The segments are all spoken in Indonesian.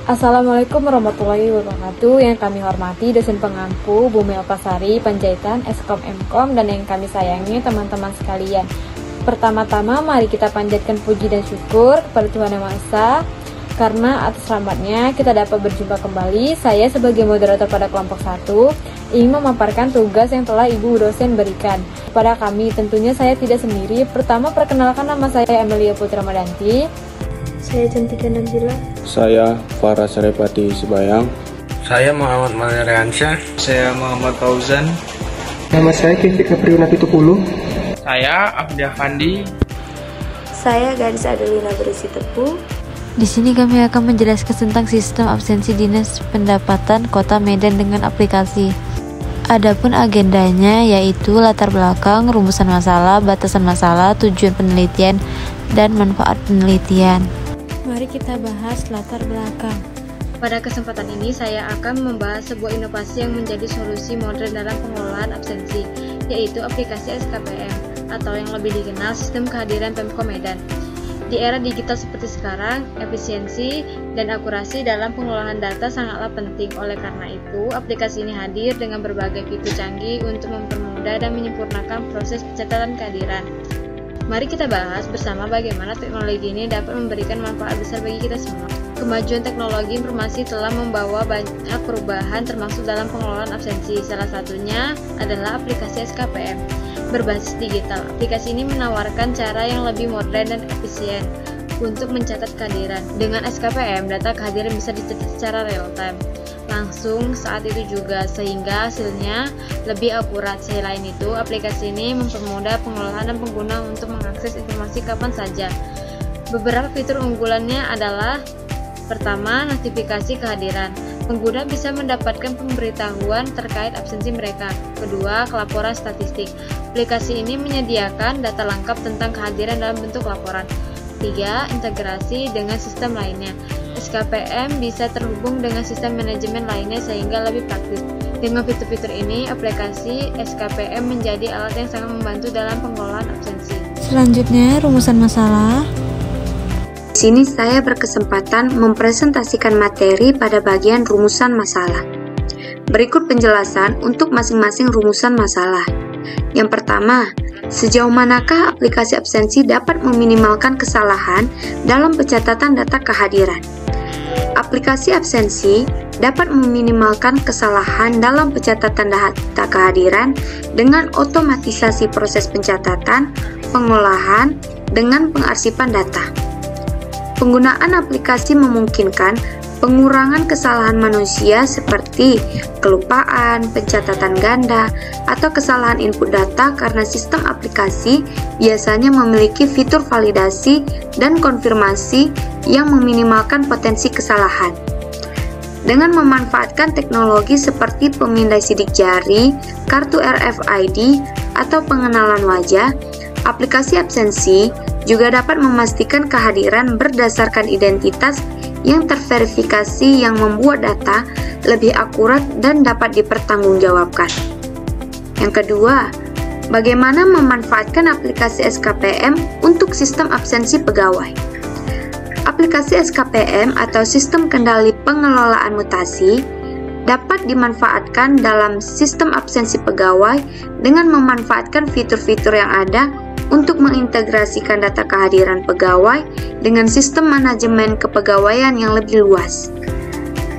Assalamualaikum warahmatullahi wabarakatuh. Yang kami hormati dosen pengampu Bu Melpasari Panjaitan Eskom Mkom dan yang kami sayangi teman-teman sekalian. Pertama-tama mari kita panjatkan puji dan syukur kepada Tuhan Yang Maha Esa karena atas rahmatnya kita dapat berjumpa kembali. Saya sebagai moderator pada kelompok 1 ingin memaparkan tugas yang telah Ibu dosen berikan kepada kami. Tentunya saya tidak sendiri. Pertama, perkenalkan, nama saya Emilia Putri Ramadanti. Saya Cantika Nabila. Saya Farah Sarepati Sibayang. Saya Muhammad Maleriansyah. Saya Muhammad Fauzan. Nama saya Kevin April Pitupulu. Saya Abdi Afandi. Saya Gadis Adelina Berisi Tepu. Di sini kami akan menjelaskan tentang sistem absensi Dinas Pendapatan Kota Medan dengan aplikasi. Adapun agendanya yaitu latar belakang, rumusan masalah, batasan masalah, tujuan penelitian, dan manfaat penelitian. Mari kita bahas latar belakang. Pada kesempatan ini saya akan membahas sebuah inovasi yang menjadi solusi modern dalam pengelolaan absensi, yaitu aplikasi SKPM atau yang lebih dikenal Sistem Kehadiran Pemko Medan. Di era digital seperti sekarang, efisiensi dan akurasi dalam pengelolaan data sangatlah penting. Oleh karena itu, aplikasi ini hadir dengan berbagai fitur canggih untuk mempermudah dan menyempurnakan proses pencatatan kehadiran. Mari kita bahas bersama bagaimana teknologi ini dapat memberikan manfaat besar bagi kita semua. Kemajuan teknologi informasi telah membawa banyak perubahan termasuk dalam pengelolaan absensi. Salah satunya adalah aplikasi SKPM berbasis digital. Aplikasi ini menawarkan cara yang lebih modern dan efisien untuk mencatat kehadiran. Dengan SKPM, data kehadiran bisa dicatat secara real time langsung saat itu juga, sehingga hasilnya lebih akurat. Selain itu, aplikasi ini mempermudah pengelolaan dan pengguna untuk mengakses informasi kapan saja. Beberapa fitur unggulannya adalah: pertama, notifikasi kehadiran. Pengguna bisa mendapatkan pemberitahuan terkait absensi mereka. Kedua, laporan statistik. Aplikasi ini menyediakan data lengkap tentang kehadiran dalam bentuk laporan. Tiga, integrasi dengan sistem lainnya. SKPM bisa terhubung dengan sistem manajemen lainnya sehingga lebih praktis. Dengan fitur-fitur ini, aplikasi SKPM menjadi alat yang sangat membantu dalam pengelolaan absensi. Selanjutnya, rumusan masalah. Di sini saya berkesempatan mempresentasikan materi pada bagian rumusan masalah. Berikut penjelasan untuk masing-masing rumusan masalah. Yang pertama, sejauh manakah aplikasi absensi dapat meminimalkan kesalahan dalam pencatatan data kehadiran? Aplikasi absensi dapat meminimalkan kesalahan dalam pencatatan data kehadiran dengan otomatisasi proses pencatatan, pengolahan, dengan pengarsipan data. Penggunaan aplikasi memungkinkan pengurangan kesalahan manusia seperti kelupaan, pencatatan ganda, atau kesalahan input data karena sistem aplikasi biasanya memiliki fitur validasi dan konfirmasi yang meminimalkan potensi kesalahan. Dengan memanfaatkan teknologi seperti pemindai sidik jari, kartu RFID, atau pengenalan wajah, aplikasi absensi juga dapat memastikan kehadiran berdasarkan identitas yang terverifikasi yang membuat data lebih akurat dan dapat dipertanggungjawabkan. Yang kedua, bagaimana memanfaatkan aplikasi SKPM untuk sistem absensi pegawai. Aplikasi SKPM atau Sistem Kendali Pengelolaan Mutasi dapat dimanfaatkan dalam sistem absensi pegawai dengan memanfaatkan fitur-fitur yang ada untuk mengintegrasikan data kehadiran pegawai dengan sistem manajemen kepegawaian yang lebih luas.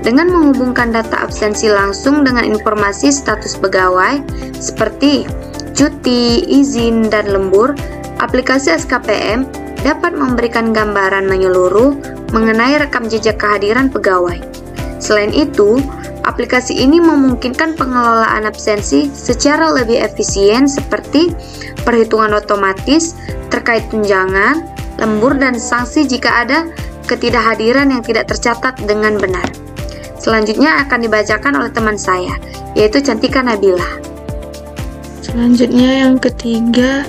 Dengan menghubungkan data absensi langsung dengan informasi status pegawai seperti cuti, izin, dan lembur, aplikasi SKPM dapat memberikan gambaran menyeluruh mengenai rekam jejak kehadiran pegawai. Selain itu, aplikasi ini memungkinkan pengelolaan absensi secara lebih efisien seperti perhitungan otomatis terkait tunjangan, lembur, dan sanksi jika ada ketidakhadiran yang tidak tercatat dengan benar. Selanjutnya akan dibacakan oleh teman saya, yaitu Cantika Nabila. Selanjutnya yang ketiga,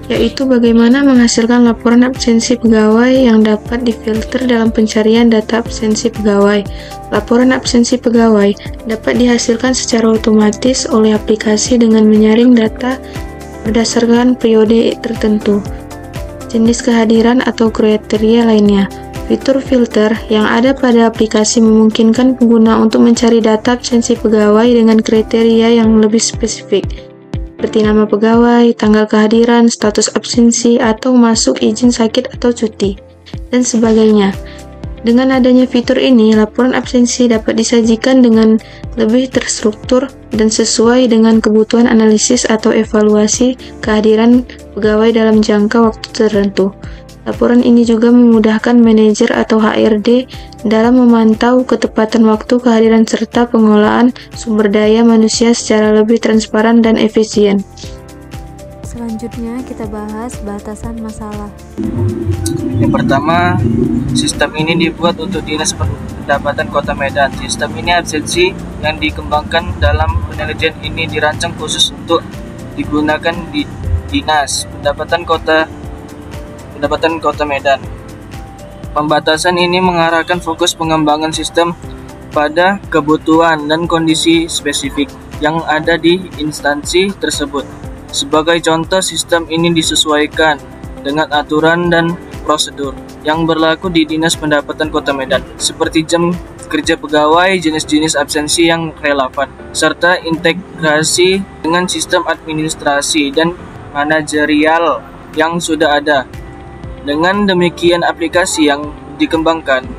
yaitu bagaimana menghasilkan laporan absensi pegawai yang dapat difilter dalam pencarian data absensi pegawai. Laporan absensi pegawai dapat dihasilkan secara otomatis oleh aplikasi dengan menyaring data berdasarkan periode tertentu, jenis kehadiran atau kriteria lainnya. Fitur filter yang ada pada aplikasi memungkinkan pengguna untuk mencari data absensi pegawai dengan kriteria yang lebih spesifik, seperti nama pegawai, tanggal kehadiran, status absensi, atau masuk izin sakit atau cuti, dan sebagainya. Dengan adanya fitur ini, laporan absensi dapat disajikan dengan lebih terstruktur dan sesuai dengan kebutuhan analisis atau evaluasi kehadiran pegawai dalam jangka waktu tertentu. Laporan ini juga memudahkan manajer atau HRD dalam memantau ketepatan waktu kehadiran serta pengolahan sumber daya manusia secara lebih transparan dan efisien. Selanjutnya kita bahas batasan masalah. Yang pertama, sistem ini dibuat untuk Dinas Pendapatan Kota Medan. Sistem ini absensi yang dikembangkan dalam penelitian ini dirancang khusus untuk digunakan di Dinas Pendapatan Kota Medan. Pembatasan ini mengarahkan fokus pengembangan sistem pada kebutuhan dan kondisi spesifik yang ada di instansi tersebut. Sebagai contoh, sistem ini disesuaikan dengan aturan dan prosedur yang berlaku di Dinas Pendapatan Kota Medan, seperti jam kerja pegawai, jenis-jenis absensi yang relevan, serta integrasi dengan sistem administrasi dan manajerial yang sudah ada. Dengan demikian, aplikasi yang dikembangkan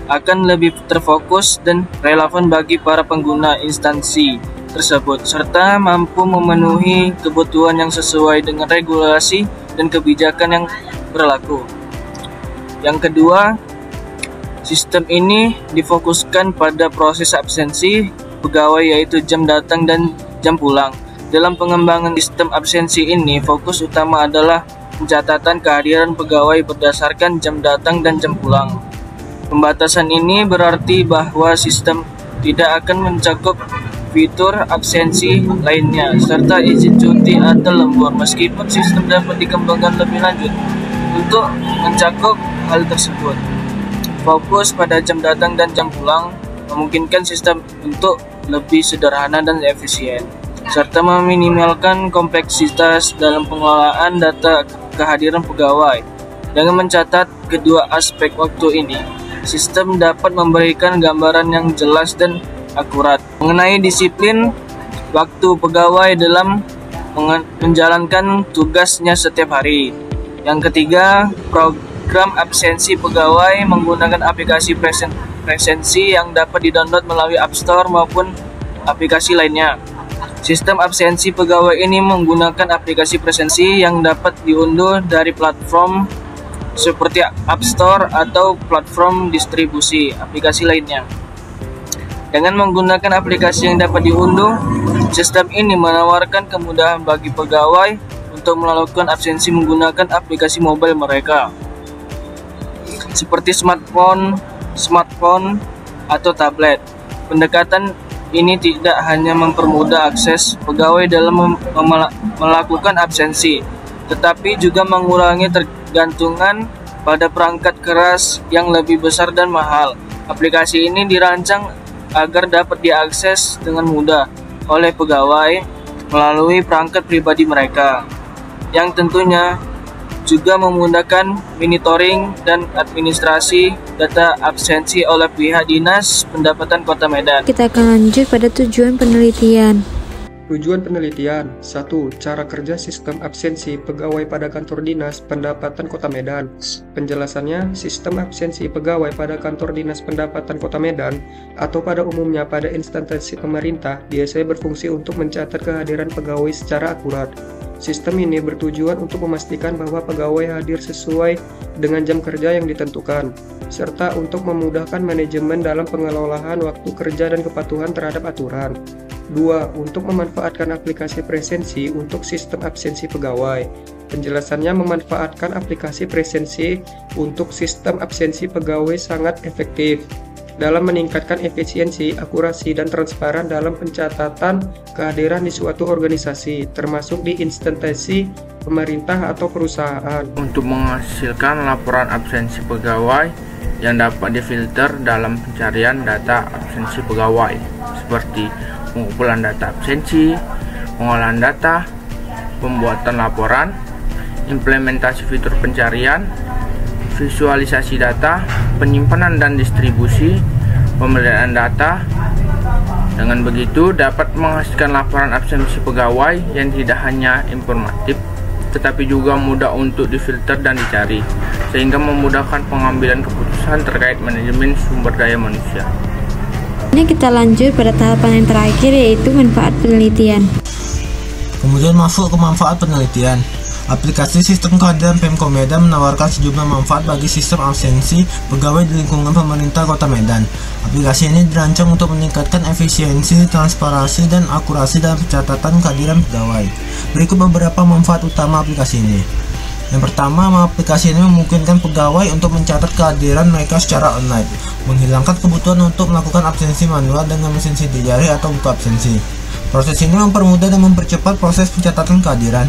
akan lebih terfokus dan relevan bagi para pengguna instansi tersebut, serta mampu memenuhi kebutuhan yang sesuai dengan regulasi dan kebijakan yang berlaku. Yang kedua, sistem ini difokuskan pada proses absensi pegawai, yaitu jam datang dan jam pulang. Dalam pengembangan sistem absensi ini, fokus utama adalah pencatatan kehadiran pegawai berdasarkan jam datang dan jam pulang. Pembatasan ini berarti bahwa sistem tidak akan mencakup fitur absensi lainnya, serta izin cuti atau lembur, meskipun sistem dapat dikembangkan lebih lanjut untuk mencakup hal tersebut. Fokus pada jam datang dan jam pulang memungkinkan sistem untuk lebih sederhana dan efisien, serta meminimalkan kompleksitas dalam pengelolaan data kehadiran pegawai. Dengan mencatat kedua aspek waktu ini, sistem dapat memberikan gambaran yang jelas dan akurat mengenai disiplin waktu pegawai dalam menjalankan tugasnya setiap hari. Yang ketiga, program absensi pegawai menggunakan aplikasi presensi yang dapat didownload melalui App Store maupun aplikasi lainnya. Sistem absensi pegawai ini menggunakan aplikasi presensi yang dapat diunduh dari platform seperti App Store atau platform distribusi aplikasi lainnya. Dengan menggunakan aplikasi yang dapat diunduh, sistem ini menawarkan kemudahan bagi pegawai untuk melakukan absensi menggunakan aplikasi mobile mereka, seperti smartphone atau tablet. Pendekatan ini tidak hanya mempermudah akses pegawai dalam melakukan absensi, tetapi juga mengurangi tergantungan pada perangkat keras yang lebih besar dan mahal. Aplikasi ini dirancang agar dapat diakses dengan mudah oleh pegawai melalui perangkat pribadi mereka, yang tentunya juga memudahkan monitoring dan administrasi data absensi oleh pihak Dinas Pendapatan Kota Medan. Kita akan lanjut pada tujuan penelitian. Tujuan penelitian: 1. Cara kerja sistem absensi pegawai pada kantor Dinas Pendapatan Kota Medan. Penjelasannya, sistem absensi pegawai pada kantor Dinas Pendapatan Kota Medan atau pada umumnya pada instansi pemerintah biasanya berfungsi untuk mencatat kehadiran pegawai secara akurat. Sistem ini bertujuan untuk memastikan bahwa pegawai hadir sesuai dengan jam kerja yang ditentukan, serta untuk memudahkan manajemen dalam pengelolaan waktu kerja dan kepatuhan terhadap aturan. 2. Untuk memanfaatkan aplikasi presensi untuk sistem absensi pegawai. Penjelasannya, memanfaatkan aplikasi presensi untuk sistem absensi pegawai sangat efektif dalam meningkatkan efisiensi, akurasi, dan transparan dalam pencatatan kehadiran di suatu organisasi, termasuk di instansi pemerintah atau perusahaan. Untuk menghasilkan laporan absensi pegawai yang dapat difilter dalam pencarian data absensi pegawai, seperti pengumpulan data absensi, pengolahan data, pembuatan laporan, implementasi fitur pencarian, visualisasi data, penyimpanan dan distribusi pemeliharaan data. Dengan begitu dapat menghasilkan laporan absensi pegawai yang tidak hanya informatif, tetapi juga mudah untuk difilter dan dicari, sehingga memudahkan pengambilan keputusan terkait manajemen sumber daya manusia. Ini kita lanjut pada tahapan yang terakhir, yaitu manfaat penelitian. Kemudian masuk ke manfaat penelitian. Aplikasi sistem kehadiran Pemko Medan menawarkan sejumlah manfaat bagi sistem absensi pegawai di lingkungan pemerintah Kota Medan. Aplikasi ini dirancang untuk meningkatkan efisiensi, transparansi, dan akurasi dalam pencatatan kehadiran pegawai. Berikut beberapa manfaat utama aplikasi ini. Yang pertama, aplikasi ini memungkinkan pegawai untuk mencatat kehadiran mereka secara online, menghilangkan kebutuhan untuk melakukan absensi manual dengan mesin sidik jari atau buku absensi. Proses ini mempermudah dan mempercepat proses pencatatan kehadiran,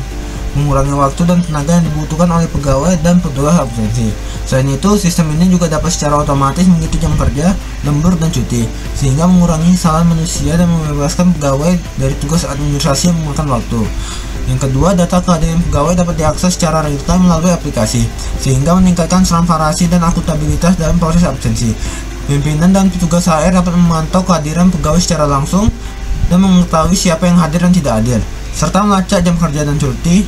mengurangi waktu dan tenaga yang dibutuhkan oleh pegawai dan petugas absensi. Selain itu, sistem ini juga dapat secara otomatis menghitung jam kerja, lembur, dan cuti, sehingga mengurangi kesalahan manusia dan membebaskan pegawai dari tugas administrasi yang memakan waktu. Yang kedua, data kehadiran pegawai dapat diakses secara real-time melalui aplikasi, sehingga meningkatkan transparansi dan akuntabilitas dalam proses absensi. Pimpinan dan petugas HR dapat memantau kehadiran pegawai secara langsung dan mengetahui siapa yang hadir dan tidak hadir, serta melacak jam kerja dan cuti.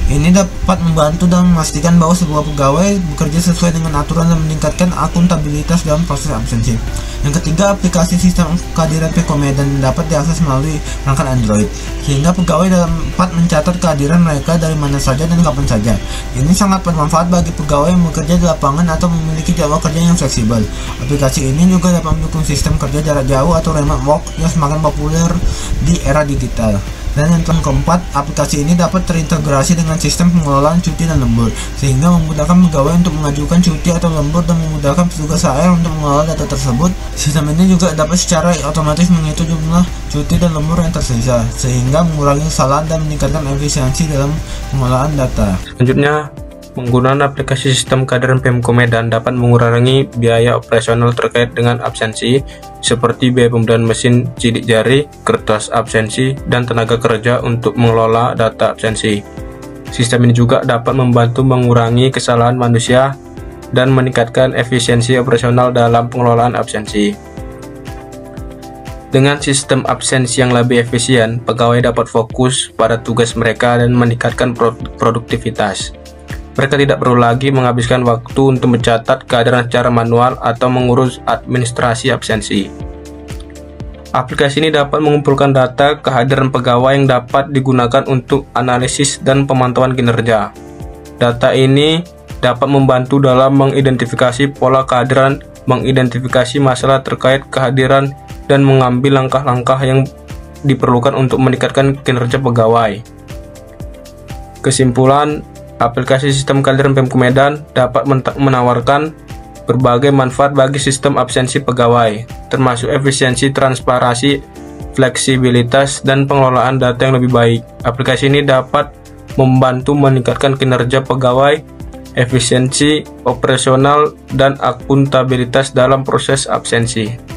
Ini dapat membantu dan memastikan bahwa sebuah pegawai bekerja sesuai dengan aturan dan meningkatkan akuntabilitas dalam proses absensi. Yang ketiga, aplikasi sistem kehadiran Pemko Medan dapat diakses melalui perangkat Android, sehingga pegawai dapat mencatat kehadiran mereka dari mana saja dan kapan saja. Ini sangat bermanfaat bagi pegawai yang bekerja di lapangan atau memiliki jadwal kerja yang fleksibel. Aplikasi ini juga dapat mendukung sistem kerja jarak jauh atau remote work yang semakin populer di era digital. Dan yang keempat, aplikasi ini dapat terintegrasi dengan sistem pengelolaan cuti dan lembur, sehingga memudahkan pegawai untuk mengajukan cuti atau lembur dan memudahkan petugas HR untuk mengelola data tersebut. Sistem ini juga dapat secara otomatis menghitung jumlah cuti dan lembur yang tersisa, sehingga mengurangi kesalahan dan meningkatkan efisiensi dalam pengelolaan data. Selanjutnya, penggunaan aplikasi sistem kehadiran Pemko Medan dapat mengurangi biaya operasional terkait dengan absensi, seperti biaya pembelian mesin sidik jari, kertas absensi, dan tenaga kerja untuk mengelola data absensi. Sistem ini juga dapat membantu mengurangi kesalahan manusia dan meningkatkan efisiensi operasional dalam pengelolaan absensi. Dengan sistem absensi yang lebih efisien, pegawai dapat fokus pada tugas mereka dan meningkatkan produktivitas. Mereka tidak perlu lagi menghabiskan waktu untuk mencatat kehadiran secara manual atau mengurus administrasi absensi. Aplikasi ini dapat mengumpulkan data kehadiran pegawai yang dapat digunakan untuk analisis dan pemantauan kinerja. Data ini dapat membantu dalam mengidentifikasi pola kehadiran, mengidentifikasi masalah terkait kehadiran, dan mengambil langkah-langkah yang diperlukan untuk meningkatkan kinerja pegawai. Kesimpulan, aplikasi sistem kehadiran Pemko Medan dapat menawarkan berbagai manfaat bagi sistem absensi pegawai, termasuk efisiensi, transparansi, fleksibilitas, dan pengelolaan data yang lebih baik. Aplikasi ini dapat membantu meningkatkan kinerja pegawai, efisiensi operasional, dan akuntabilitas dalam proses absensi.